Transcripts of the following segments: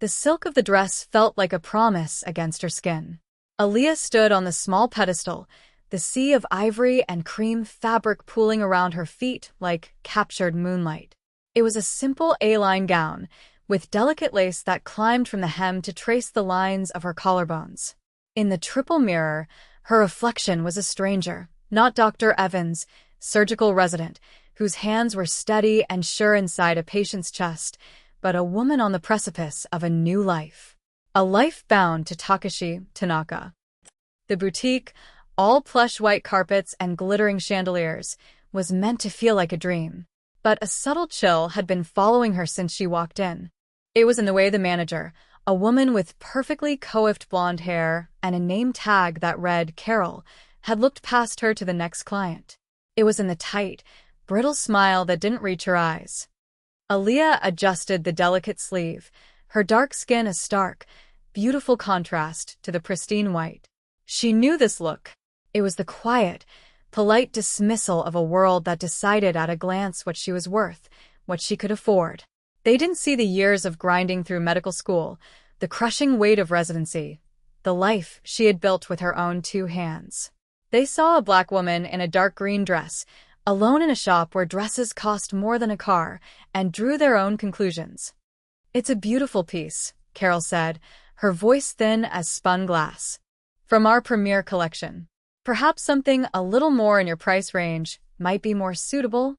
The silk of the dress felt like a promise against her skin. Aaliyah stood on the small pedestal, the sea of ivory and cream fabric pooling around her feet like captured moonlight. It was a simple A-line gown, with delicate lace that climbed from the hem to trace the lines of her collarbones. In the triple mirror, her reflection was a stranger, not Dr. Evans, surgical resident, whose hands were steady and sure inside a patient's chest, but a woman on the precipice of a new life. A life bound to Takashi Tanaka. The boutique, all plush white carpets and glittering chandeliers, was meant to feel like a dream. But a subtle chill had been following her since she walked in. It was in the way the manager, a woman with perfectly coiffed blonde hair and a name tag that read Carol, had looked past her to the next client. It was in the tight, brittle smile that didn't reach her eyes. Aaliyah adjusted the delicate sleeve, her dark skin a stark, beautiful contrast to the pristine white. She knew this look. It was the quiet, polite dismissal of a world that decided at a glance what she was worth, what she could afford. They didn't see the years of grinding through medical school, the crushing weight of residency, the life she had built with her own 2 hands. They saw a black woman in a dark green dress, alone in a shop where dresses cost more than a car, and drew their own conclusions. "It's a beautiful piece," Carol said, her voice thin as spun glass. "From our premier collection. Perhaps something a little more in your price range might be more suitable."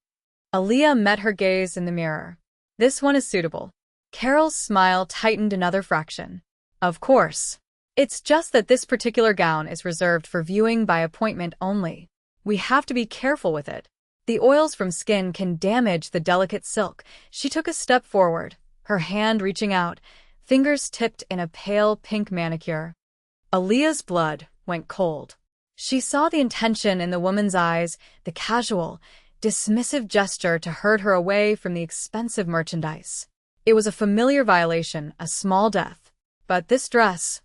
Aaliyah met her gaze in the mirror. "This one is suitable." Carol's smile tightened another fraction. "Of course. It's just that this particular gown is reserved for viewing by appointment only. We have to be careful with it. The oils from skin can damage the delicate silk." She took a step forward, her hand reaching out, fingers tipped in a pale pink manicure. Aaliyah's blood went cold. She saw the intention in the woman's eyes, the casual, dismissive gesture to herd her away from the expensive merchandise. It was a familiar violation, a small death. But this dress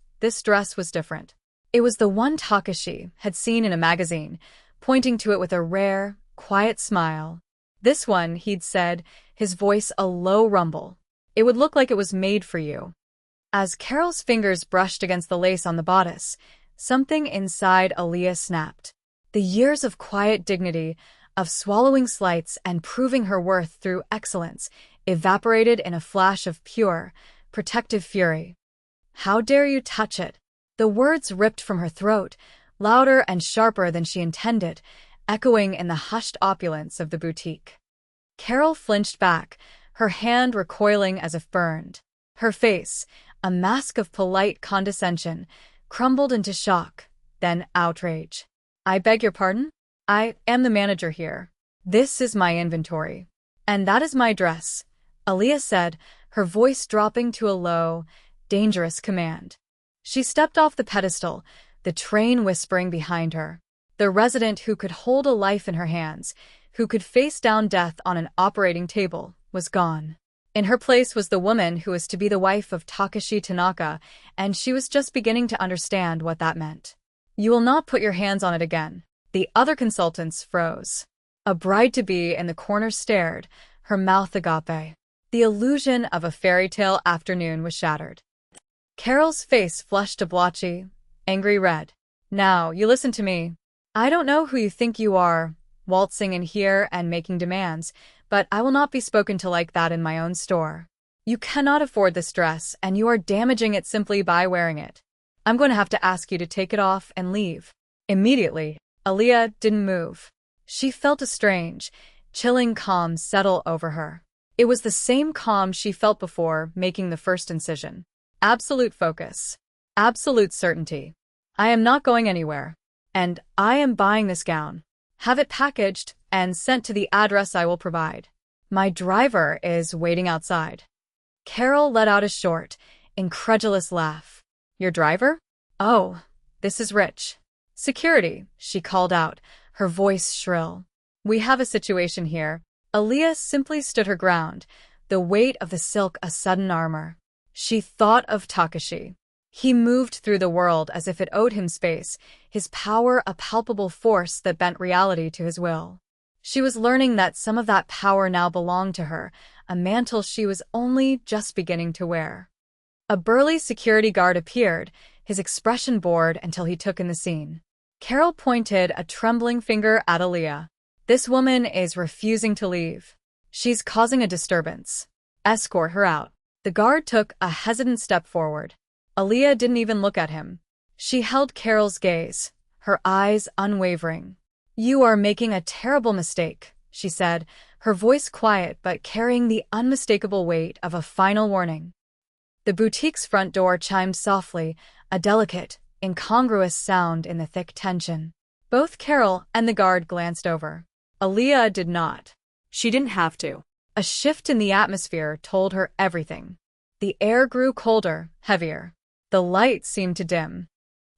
was different. It was the one Takashi had seen in a magazine, pointing to it with a rare, quiet smile. "This one," he'd said, his voice a low rumble. "It would look like it was made for you." As Carol's fingers brushed against the lace on the bodice, something inside Aaliyah snapped. The years of quiet dignity, of swallowing slights and proving her worth through excellence, evaporated in a flash of pure, protective fury. "How dare you touch it?" The words ripped from her throat, louder and sharper than she intended, echoing in the hushed opulence of the boutique. Carol flinched back, her hand recoiling as if burned. Her face, a mask of polite condescension, crumbled into shock, then outrage. "I beg your pardon? I am the manager here. This is my inventory. And that is my dress," Aaliyah said, her voice dropping to a low, dangerous command. She stepped off the pedestal, the train whispering behind her. The resident who could hold a life in her hands, who could face down death on an operating table, was gone. In her place was the woman who was to be the wife of Takashi Tanaka, and she was just beginning to understand what that meant. "You will not put your hands on it again." The other consultants froze. A bride-to-be in the corner stared, her mouth agape. The illusion of a fairy tale afternoon was shattered. Carol's face flushed a blotchy, angry red. "Now, you listen to me. I don't know who you think you are, waltzing in here and making demands, but I will not be spoken to like that in my own store. You cannot afford this dress, and you are damaging it simply by wearing it. I'm going to have to ask you to take it off and leave." Immediately, Aaliyah didn't move. She felt a strange, chilling calm settle over her. It was the same calm she felt before making the first incision. Absolute focus. Absolute certainty. "I am not going anywhere. And I am buying this gown. Have it packaged and sent to the address I will provide. My driver is waiting outside." Carol let out a short, incredulous laugh. "Your driver? Oh, this is rich." "Security," she called out, her voice shrill. "We have a situation here." Aaliyah simply stood her ground, the weight of the silk a sudden armor. She thought of Takashi. He moved through the world as if it owed him space, his power a palpable force that bent reality to his will. She was learning that some of that power now belonged to her, a mantle she was only just beginning to wear. A burly security guard appeared, his expression bored until he took in the scene. Carol pointed a trembling finger at Aaliyah. This woman is refusing to leave. She's causing a disturbance. Escort her out. The guard took a hesitant step forward. Aaliyah didn't even look at him. She held Carol's gaze, her eyes unwavering. You are making a terrible mistake, she said, her voice quiet but carrying the unmistakable weight of a final warning. The boutique's front door chimed softly, a delicate, incongruous sound in the thick tension. Both Carol and the guard glanced over. Aaliyah did not. She didn't have to. A shift in the atmosphere told her everything. The air grew colder, heavier. The light seemed to dim.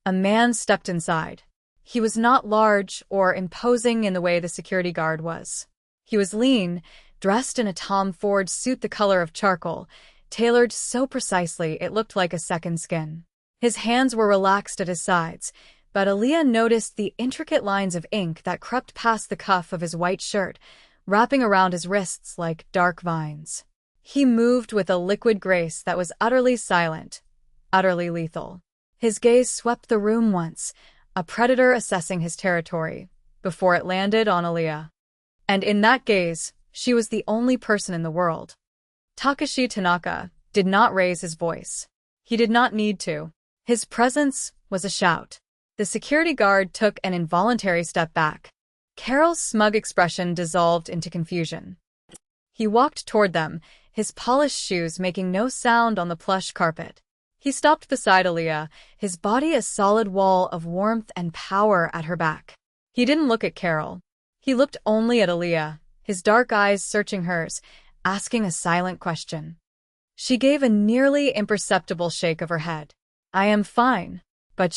A man stepped inside. He was not large or imposing in the way the security guard was. He was lean, dressed in a Tom Ford suit the color of charcoal, tailored so precisely it looked like a second skin. His hands were relaxed at his sides, but Aaliyah noticed the intricate lines of ink that crept past the cuff of his white shirt, wrapping around his wrists like dark vines. He moved with a liquid grace that was utterly silent, utterly lethal. His gaze swept the room once, a predator assessing his territory, before it landed on Aaliyah. And in that gaze, she was the only person in the world. Takashi Tanaka did not raise his voice. He did not need to. His presence was a shout. The security guard took an involuntary step back. Carol's smug expression dissolved into confusion. He walked toward them, his polished shoes making no sound on the plush carpet. He stopped beside Aaliyah, his body a solid wall of warmth and power at her back. He didn't look at Carol. He looked only at Aaliyah, his dark eyes searching hers, asking a silent question. She gave a nearly imperceptible shake of her head. I am fine. But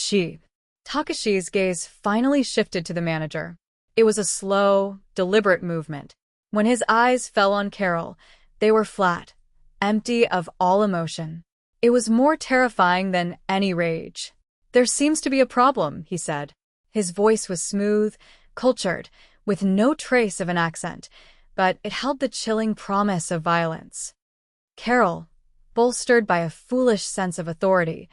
Takashi's gaze finally shifted to the manager. It was a slow, deliberate movement. When his eyes fell on Carol, they were flat, empty of all emotion. It was more terrifying than any rage. There seems to be a problem, he said. His voice was smooth, cultured, with no trace of an accent, but it held the chilling promise of violence. Carol, bolstered by a foolish sense of authority,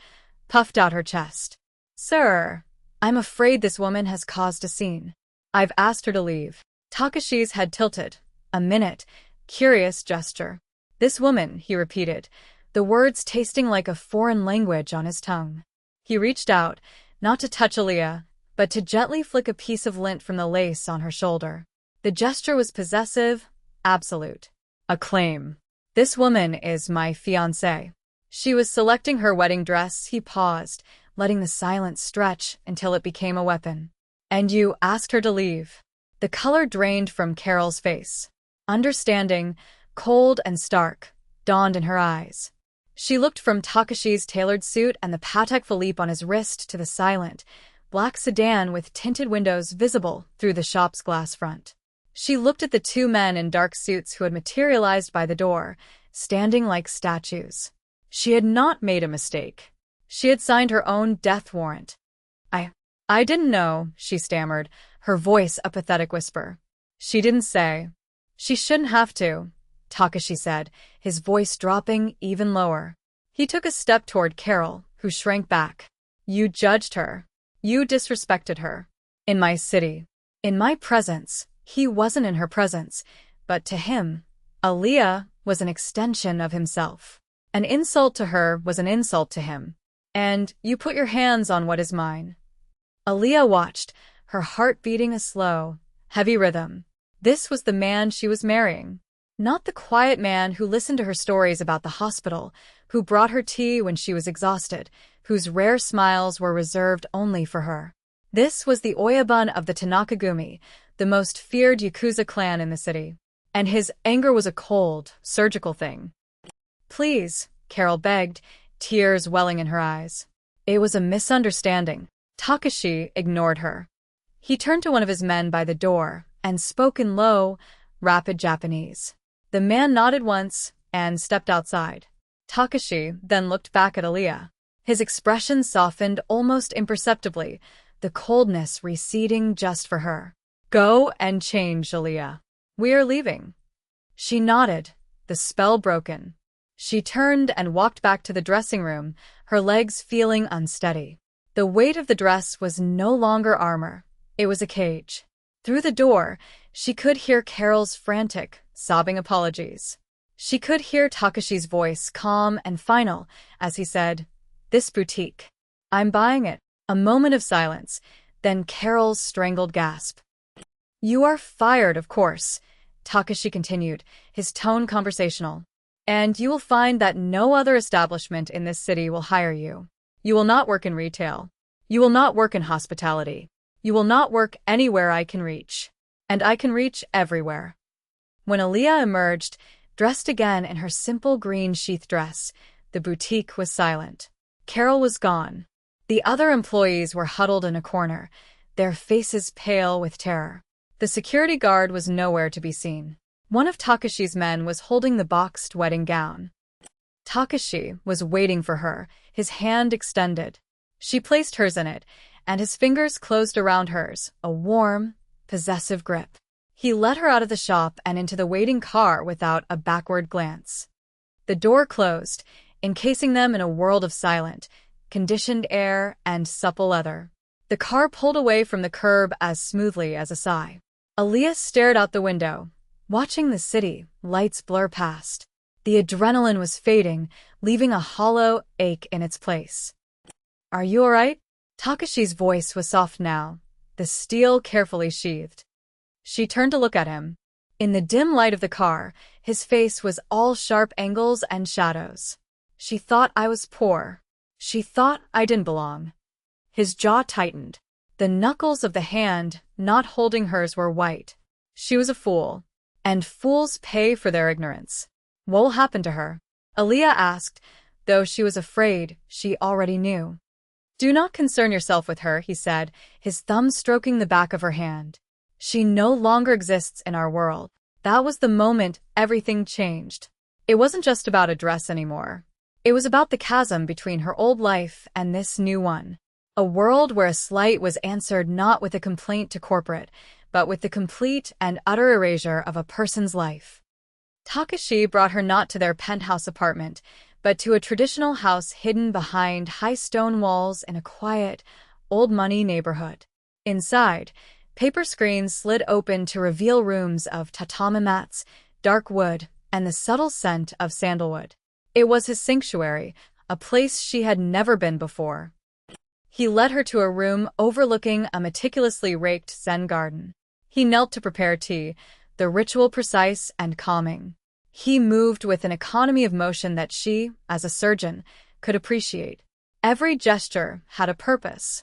puffed out her chest. Sir, I'm afraid this woman has caused a scene. I've asked her to leave. Takashi's head tilted. A minute, curious gesture. This woman, he repeated, the words tasting like a foreign language on his tongue. He reached out, not to touch Aaliyah, but to gently flick a piece of lint from the lace on her shoulder. The gesture was possessive, absolute. A claim. This woman is my fiancée. She was selecting her wedding dress. He paused, letting the silence stretch until it became a weapon. And you asked her to leave. The color drained from Carol's face. Understanding, cold and stark, dawned in her eyes. She looked from Takashi's tailored suit and the Patek Philippe on his wrist to the silent, black sedan with tinted windows visible through the shop's glass front. She looked at the two men in dark suits who had materialized by the door, standing like statues. She had not made a mistake. She had signed her own death warrant. I didn't know, she stammered, her voice a pathetic whisper. She didn't say. She shouldn't have to, Takashi said, his voice dropping even lower. He took a step toward Carol, who shrank back. You judged her. You disrespected her. In my city. In my presence. He wasn't in her presence, but to him, Aaliyah was an extension of himself. An insult to her was an insult to him. And you put your hands on what is mine. Aaliyah watched, her heart beating a slow, heavy rhythm. This was the man she was marrying. Not the quiet man who listened to her stories about the hospital, who brought her tea when she was exhausted, whose rare smiles were reserved only for her. This was the Oyabun of the Tanakagumi, the most feared Yakuza clan in the city. And his anger was a cold, surgical thing. Please, Carol begged, tears welling in her eyes. It was a misunderstanding. Takashi ignored her. He turned to one of his men by the door and spoke in low, rapid Japanese. The man nodded once and stepped outside. Takashi then looked back at Aaliyah. His expression softened almost imperceptibly, the coldness receding just for her. Go and change, Aaliyah. We are leaving. She nodded, the spell broken. She turned and walked back to the dressing room, her legs feeling unsteady. The weight of the dress was no longer armor. It was a cage. Through the door, she could hear Carol's frantic, sobbing apologies. She could hear Takashi's voice, calm and final, as he said, "This boutique. I'm buying it." A moment of silence, then Carol's strangled gasp. "You are fired, of course," Takashi continued, his tone conversational. "And you will find that no other establishment in this city will hire you. You will not work in retail. You will not work in hospitality. You will not work anywhere I can reach. And I can reach everywhere." When Aaliyah emerged, dressed again in her simple green sheath dress, the boutique was silent. Carol was gone. The other employees were huddled in a corner, their faces pale with terror. The security guard was nowhere to be seen. One of Takashi's men was holding the boxed wedding gown. Takashi was waiting for her, his hand extended. She placed hers in it, and his fingers closed around hers, a warm, possessive grip. He led her out of the shop and into the waiting car without a backward glance. The door closed, encasing them in a world of silent, conditioned air and supple leather. The car pulled away from the curb as smoothly as a sigh. Aaliyah stared out the window, watching the city lights blur past. The adrenaline was fading, leaving a hollow ache in its place. "Are you all right?" Takashi's voice was soft now, the steel carefully sheathed. She turned to look at him. In the dim light of the car, his face was all sharp angles and shadows. "She thought I was poor. She thought I didn't belong." His jaw tightened. The knuckles of the hand not holding hers were white. She was a fool. And fools pay for their ignorance. "What will happen to her?" Aaliyah asked, though she was afraid she already knew. "Do not concern yourself with her," he said, his thumb stroking the back of her hand. "She no longer exists in our world." That was the moment everything changed. It wasn't just about a dress anymore. It was about the chasm between her old life and this new one. A world where a slight was answered not with a complaint to corporate, but with the complete and utter erasure of a person's life. Takashi brought her not to their penthouse apartment, but to a traditional house hidden behind high stone walls in a quiet, old-money neighborhood. Inside, paper screens slid open to reveal rooms of tatami mats, dark wood, and the subtle scent of sandalwood. It was his sanctuary, a place she had never been before. He led her to a room overlooking a meticulously raked Zen garden. He knelt to prepare tea, the ritual precise and calming. He moved with an economy of motion that she, as a surgeon, could appreciate. Every gesture had a purpose.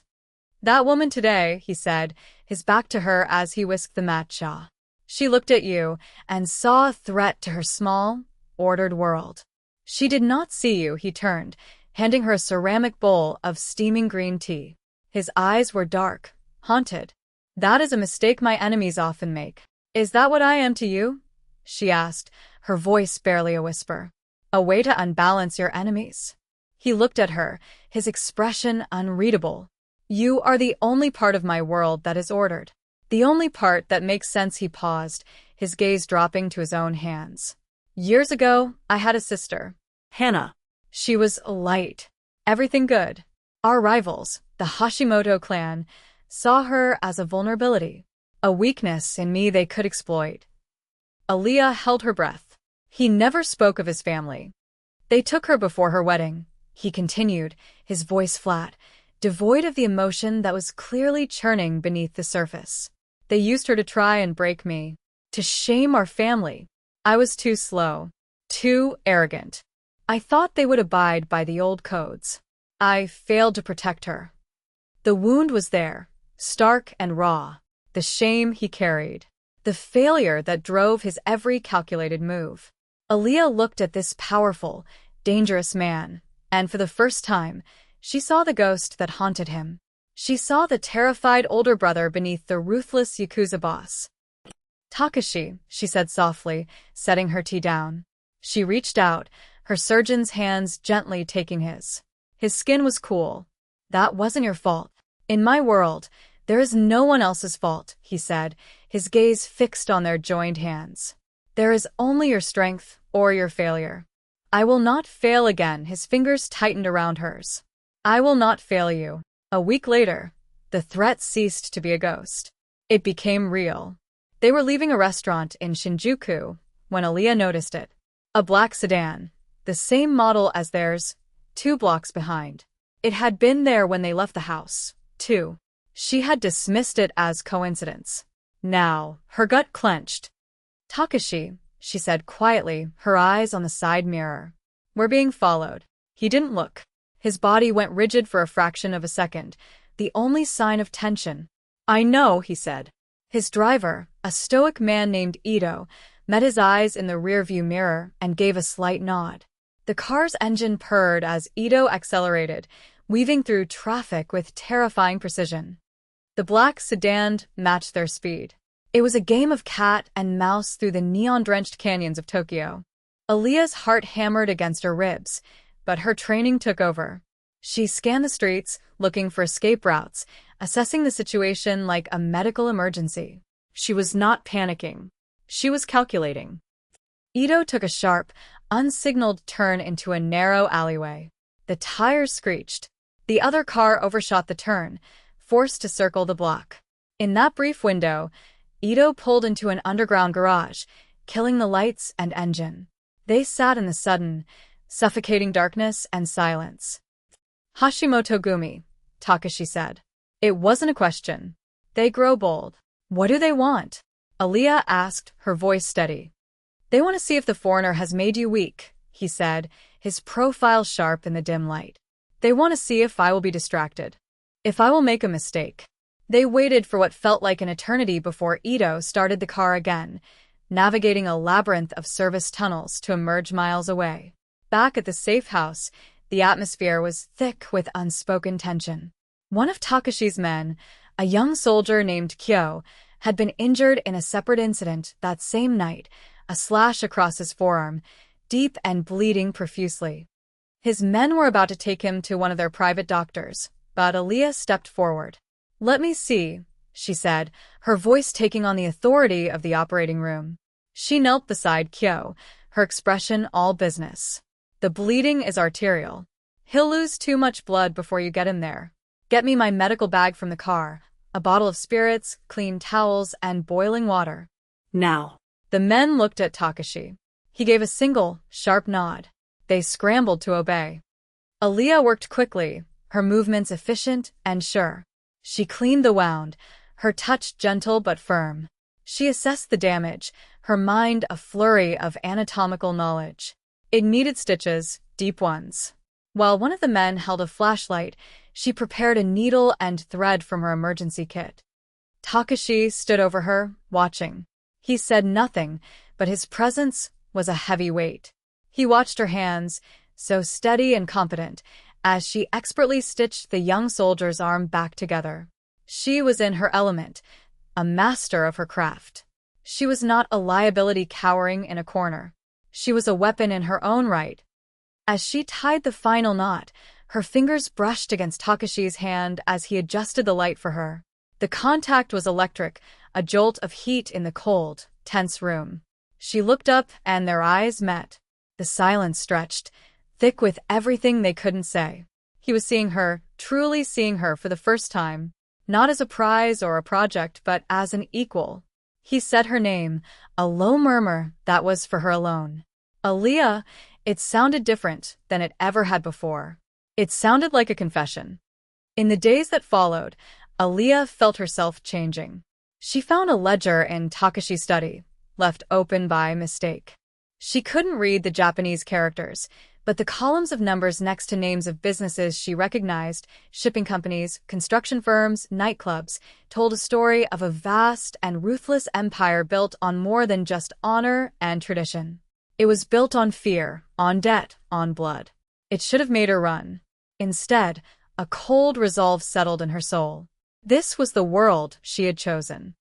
"That woman today," he said, his back to her as he whisked the matcha. "She looked at you and saw a threat to her small, ordered world. She did not see you," he turned, handing her a ceramic bowl of steaming green tea. His eyes were dark, haunted. "That is a mistake my enemies often make." "Is that what I am to you?" she asked, her voice barely a whisper. "A way to unbalance your enemies." He looked at her, his expression unreadable. "You are the only part of my world that is ordered. The only part that makes sense." He paused, his gaze dropping to his own hands. "Years ago, I had a sister. Hannah. She was light. Everything good. Our rivals, the Hashimoto clan, saw her as a vulnerability, a weakness in me they could exploit." Aaliyah held her breath. He never spoke of his family. "They took her before her wedding," he continued, his voice flat, devoid of the emotion that was clearly churning beneath the surface. "They used her to try and break me, to shame our family. I was too slow, too arrogant. I thought they would abide by the old codes. I failed to protect her." The wound was there, stark and raw, the shame he carried, the failure that drove his every calculated move. Aaliyah looked at this powerful, dangerous man, and for the first time, she saw the ghost that haunted him. She saw the terrified older brother beneath the ruthless Yakuza boss. "Takashi," she said softly, setting her tea down. She reached out, her surgeon's hands gently taking his. His skin was cool. "That wasn't your fault. In my world, there is no one else's fault," he said, his gaze fixed on their joined hands. "There is only your strength or your failure." I will not fail again. His fingers tightened around hers. I will not fail you. A week later, the threat ceased to be a ghost. It became real. They were leaving a restaurant in Shinjuku when Aaliyah noticed it. A black sedan, the same model as theirs, 2 blocks behind. It had been there when they left the house, too. She had dismissed it as coincidence. Now, her gut clenched. Takashi, she said quietly, her eyes on the side mirror. We're being followed. He didn't look. His body went rigid for a fraction of a second, the only sign of tension. I know, he said. His driver, a stoic man named Ito, met his eyes in the rearview mirror and gave a slight nod. The car's engine purred as Ito accelerated, weaving through traffic with terrifying precision. The black sedan matched their speed. It was a game of cat and mouse through the neon-drenched canyons of Tokyo. Aaliyah's heart hammered against her ribs, but her training took over. She scanned the streets, looking for escape routes, assessing the situation like a medical emergency. She was not panicking. She was calculating. Ito took a sharp, unsignaled turn into a narrow alleyway. The tires screeched. The other car overshot the turn, forced to circle the block. In that brief window, Ito pulled into an underground garage, killing the lights and engine. They sat in the sudden, suffocating darkness and silence. Hashimoto Gumi, Takashi said. It wasn't a question. They grow bold. What do they want? Aaliyah asked, her voice steady. They want to see if the foreigner has made you weak, he said, his profile sharp in the dim light. They want to see if I will be distracted. If I will make a mistake. They waited for what felt like an eternity before Ito started the car again, navigating a labyrinth of service tunnels to emerge miles away. Back at the safe house, the atmosphere was thick with unspoken tension. One of Takashi's men, a young soldier named Kyo, had been injured in a separate incident that same night, a slash across his forearm, deep and bleeding profusely. His men were about to take him to one of their private doctors, but Aaliyah stepped forward. Let me see, she said, her voice taking on the authority of the operating room. She knelt beside Kyo, her expression all business. The bleeding is arterial. He'll lose too much blood before you get him there. Get me my medical bag from the car, a bottle of spirits, clean towels, and boiling water. Now. The men looked at Takashi. He gave a single, sharp nod. They scrambled to obey. Aaliyah worked quickly, her movements efficient and sure. She cleaned the wound, her touch gentle but firm. She assessed the damage, her mind a flurry of anatomical knowledge. It needed stitches, deep ones. While one of the men held a flashlight, she prepared a needle and thread from her emergency kit. Takashi stood over her, watching. He said nothing, but his presence was a heavy weight. He watched her hands, so steady and confident, as she expertly stitched the young soldier's arm back together. She was in her element, a master of her craft. She was not a liability cowering in a corner. She was a weapon in her own right. As she tied the final knot, her fingers brushed against Takashi's hand as he adjusted the light for her. The contact was electric, a jolt of heat in the cold, tense room. She looked up and their eyes met. The silence stretched, thick with everything they couldn't say. He was seeing her, truly seeing her for the first time, not as a prize or a project, but as an equal. He said her name, a low murmur that was for her alone. Aaliyah, it sounded different than it ever had before. It sounded like a confession. In the days that followed, Aaliyah felt herself changing. She found a ledger in Takashi's study, left open by mistake. She couldn't read the Japanese characters, but the columns of numbers next to names of businesses she recognized, shipping companies, construction firms, nightclubs, told a story of a vast and ruthless empire built on more than just honor and tradition. It was built on fear, on debt, on blood. It should have made her run. Instead, a cold resolve settled in her soul. This was the world she had chosen.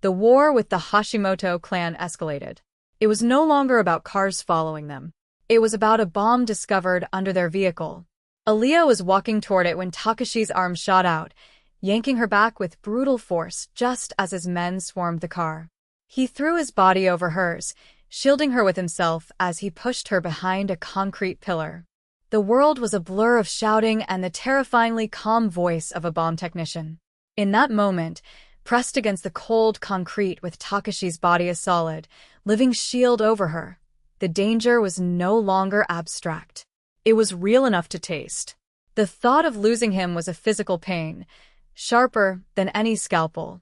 The war with the Hashimoto clan escalated. It was no longer about cars following them. It was about a bomb discovered under their vehicle. Aaliyah was walking toward it when Takashi's arm shot out, yanking her back with brutal force just as his men swarmed the car. He threw his body over hers, shielding her with himself as he pushed her behind a concrete pillar. The world was a blur of shouting and the terrifyingly calm voice of a bomb technician. In that moment, pressed against the cold concrete with Takashi's body a solid, living shield over her, the danger was no longer abstract. It was real enough to taste. The thought of losing him was a physical pain, sharper than any scalpel.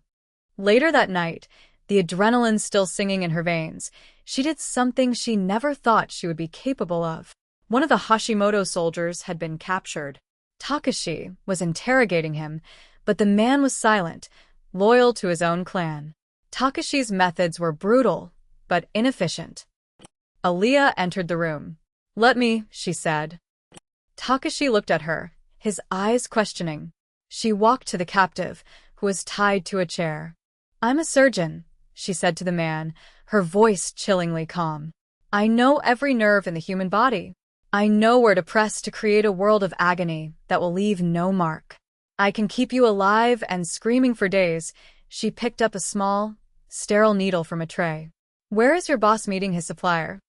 Later that night, the adrenaline still singing in her veins, she did something she never thought she would be capable of. One of the Hashimoto soldiers had been captured. Takashi was interrogating him, but the man was silent, loyal to his own clan. Takashi's methods were brutal, but inefficient. Aaliyah entered the room. "Let me," she said. Takashi looked at her, his eyes questioning. She walked to the captive, who was tied to a chair. "I'm a surgeon," she said to the man, her voice chillingly calm. "I know every nerve in the human body. I know where to press to create a world of agony that will leave no mark. I can keep you alive and screaming for days." She picked up a small, sterile needle from a tray. "Where is your boss meeting his supplier?"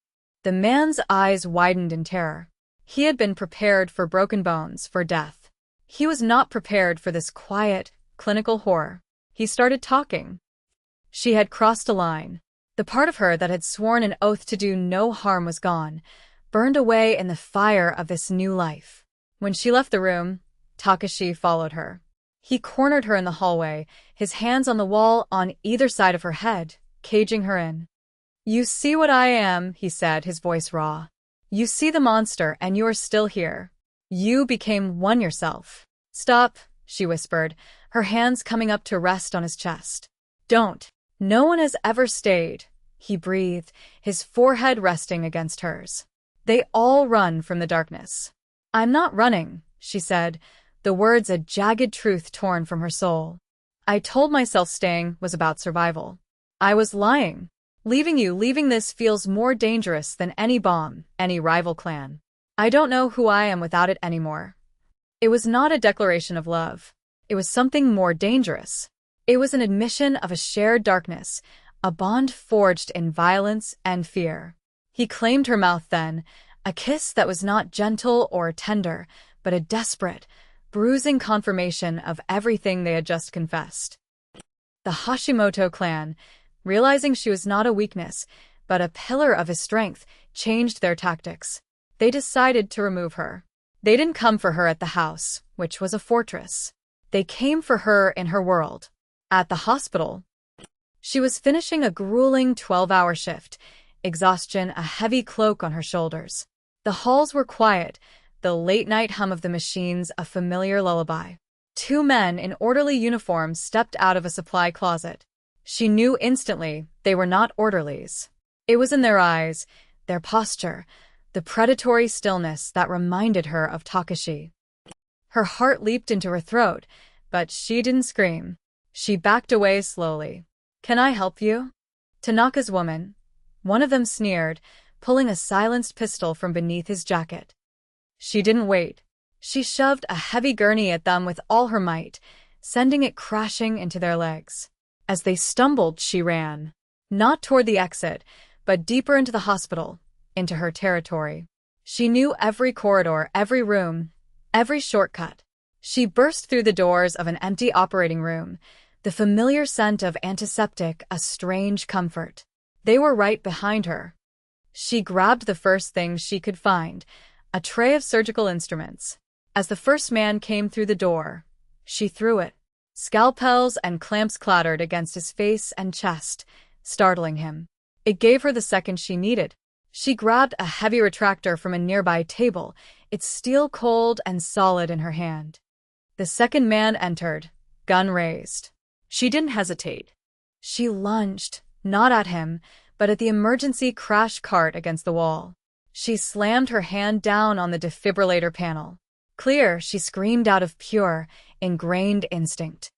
The man's eyes widened in terror. He had been prepared for broken bones, for death. He was not prepared for this quiet, clinical horror. He started talking. She had crossed a line. The part of her that had sworn an oath to do no harm was gone, burned away in the fire of this new life. When she left the room, Takashi followed her. He cornered her in the hallway, his hands on the wall on either side of her head, caging her in. "You see what I am," he said, his voice raw. "You see the monster, and you are still here. You became one yourself." "Stop," she whispered, her hands coming up to rest on his chest. "Don't. No one has ever stayed," he breathed, his forehead resting against hers. "They all run from the darkness." "I'm not running," she said, the words a jagged truth torn from her soul. "I told myself staying was about survival. I was lying. Leaving this feels more dangerous than any bomb, any rival clan. I don't know who I am without it anymore." It was not a declaration of love. It was something more dangerous. It was an admission of a shared darkness, a bond forged in violence and fear. He claimed her mouth then, a kiss that was not gentle or tender, but a desperate, bruising confirmation of everything they had just confessed. The Hashimoto clan, realizing she was not a weakness, but a pillar of his strength, changed their tactics. They decided to remove her. They didn't come for her at the house, which was a fortress. They came for her in her world. At the hospital. She was finishing a grueling 12-hour shift, exhaustion a heavy cloak on her shoulders. The halls were quiet, the late-night hum of the machines a familiar lullaby. Two men in orderly uniforms stepped out of a supply closet. She knew instantly they were not orderlies. It was in their eyes, their posture, the predatory stillness that reminded her of Takashi. Her heart leaped into her throat, but she didn't scream. She backed away slowly. "Can I help you?" Tanaka's woman. One of them sneered, pulling a silenced pistol from beneath his jacket. She didn't wait. She shoved a heavy gurney at them with all her might, sending it crashing into their legs. As they stumbled, she ran. Not toward the exit, but deeper into the hospital, into her territory. She knew every corridor, every room, every shortcut. She burst through the doors of an empty operating room, the familiar scent of antiseptic a strange comfort. They were right behind her. She grabbed the first thing she could find, a tray of surgical instruments. As the first man came through the door, she threw it. Scalpels and clamps clattered against his face and chest, startling him. It gave her the second she needed. She grabbed a heavy retractor from a nearby table, its steel cold and solid in her hand. The second man entered, gun raised. She didn't hesitate. She lunged, not at him, but at the emergency crash cart against the wall. She slammed her hand down on the defibrillator panel. "Clear," she screamed out of pure, ingrained instinct.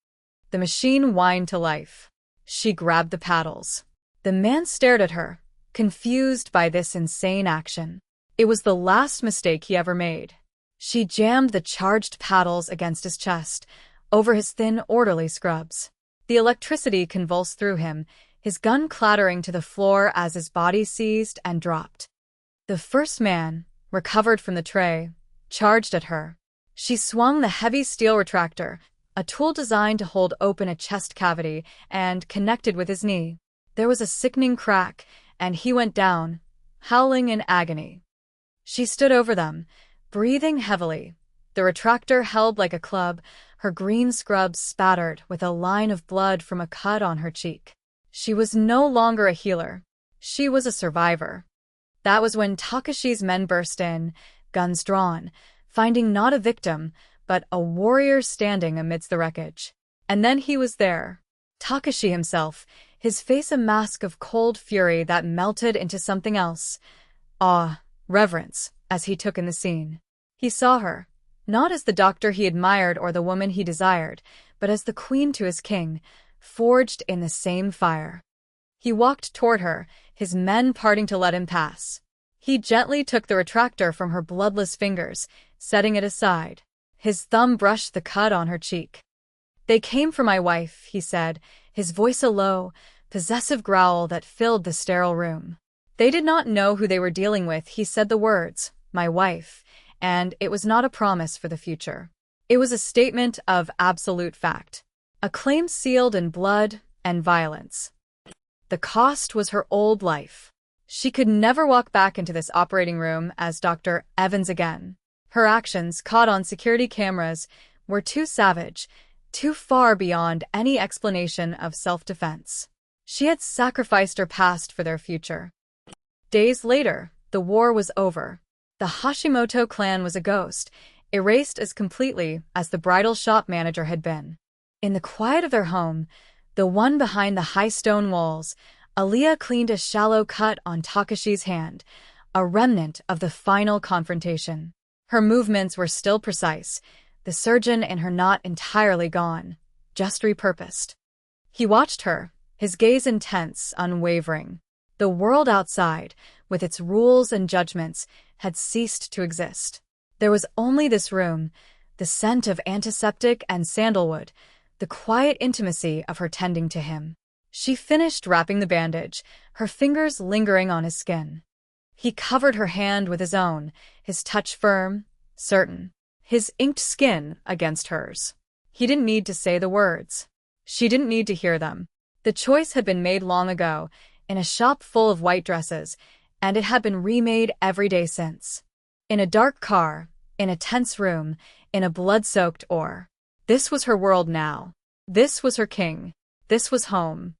The machine whined to life. She grabbed the paddles. The man stared at her, confused by this insane action. It was the last mistake he ever made. She jammed the charged paddles against his chest, over his thin, orderly scrubs. The electricity convulsed through him, his gun clattering to the floor as his body seized and dropped. The first man, recovered from the tray, charged at her. She swung the heavy steel retractor, a tool designed to hold open a chest cavity, and connected with his knee. There was a sickening crack, and he went down, howling in agony. She stood over them, breathing heavily, the retractor held like a club, her green scrubs spattered with a line of blood from a cut on her cheek. She was no longer a healer. She was a survivor. That was when Takashi's men burst in, guns drawn, finding not a victim, but a warrior standing amidst the wreckage. And then he was there. Takashi himself, his face a mask of cold fury that melted into something else. Awe, reverence, as he took in the scene. He saw her, not as the doctor he admired or the woman he desired, but as the queen to his king, forged in the same fire. He walked toward her, his men parting to let him pass. He gently took the retractor from her bloodless fingers, setting it aside. His thumb brushed the cut on her cheek. "They came for my wife," he said, his voice a low, possessive growl that filled the sterile room. They did not know who they were dealing with. He said the words, "my wife," and it was not a promise for the future. It was a statement of absolute fact. A claim sealed in blood and violence. The cost was her old life. She could never walk back into this operating room as Dr. Evans again. Her actions, caught on security cameras, were too savage, too far beyond any explanation of self-defense. She had sacrificed her past for their future. Days later, the war was over. The Hashimoto clan was a ghost, erased as completely as the bridal shop manager had been. In the quiet of their home, the one behind the high stone walls, Aaliyah cleaned a shallow cut on Takashi's hand, a remnant of the final confrontation. Her movements were still precise, the surgeon in her not entirely gone, just repurposed. He watched her, his gaze intense, unwavering. The world outside, with its rules and judgments, had ceased to exist. There was only this room, the scent of antiseptic and sandalwood, the quiet intimacy of her tending to him. She finished wrapping the bandage, her fingers lingering on his skin. He covered her hand with his own, his touch firm, certain, his inked skin against hers. He didn't need to say the words. She didn't need to hear them. The choice had been made long ago, in a shop full of white dresses, and it had been remade every day since. In a dark car, in a tense room, in a blood-soaked oar. This was her world now. This was her king. This was home.